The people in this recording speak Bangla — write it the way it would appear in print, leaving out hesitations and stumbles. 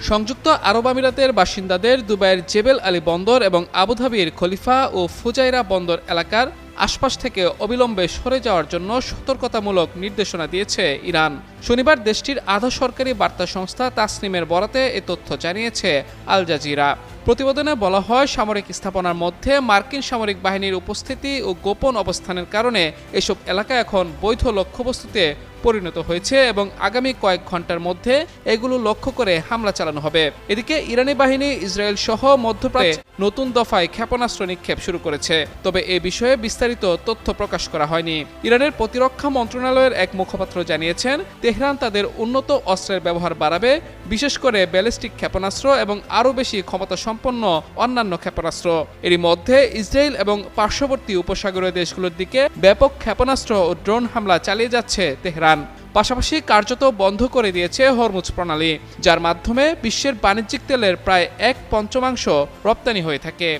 সংযুক্ত আরব আমিরাতের বাসিন্দাদের দুবাইয়ের জেবেল আলী বন্দর এবং আবুধাবির খলিফা ও ফুজাইরা বন্দর এলাকার আশপাশ থেকে অবিলম্বে সরে যাওয়ার জন্য সতর্কতামূলক নির্দেশনা দিয়েছে ইরান। শনিবার দেশটির আধা সরকারি বার্তা সংস্থা তাসনিমের বরাতে এ তথ্য জানিয়েছে আল জাজিরা। প্রতিবেদনে বলা হয়, সামরিক স্থাপনার মধ্যে মার্কিন সামরিক বাহিনীর উপস্থিতি ও গোপন অবস্থানের কারণে এসব এলাকা এখন বৈধ লক্ষ্যবস্তুতে পরিণত হয়েছে এবং আগামী কয়েক ঘন্টার মধ্যে এগুলো লক্ষ্য করে হামলা চালানো হবে। এদিকে ইরানি বাহিনী ইসরায়েল সহ মধ্যপ্রাচ্যে নতুন দফায় ক্ষেপণাস্ত্র নিক্ষেপ শুরু করেছে, তবে এ বিষয়ে বিস্তারিত তথ্য প্রকাশ করা হয়নি। ইরানের প্রতিরক্ষা মন্ত্রণালয়ের এক মুখপাত্র জানিয়েছেন, তেহরান তাদের উন্নত অস্ত্রের ব্যবহার বাড়াবে, বিশেষ করে ব্যালিস্টিক ক্ষেপণাস্ত্র এবং আরও বেশি ক্ষমতাসম্পন্ন অন্যান্য ক্ষেপণাস্ত্র। এরই মধ্যে ইসরায়েল এবং পার্শ্ববর্তী উপসাগরীয় দেশগুলোর দিকে ব্যাপক ক্ষেপণাস্ত্র ও ড্রোন হামলা চালিয়ে যাচ্ছে তেহরান। পাশাপাশি কার্যত বন্ধ করে দিয়েছে হরমুজ প্রণালী, যার মাধ্যমে বিশ্বের বাণিজ্যিক তেলের প্রায় 1/5 রপ্তানি হয়ে থাকে।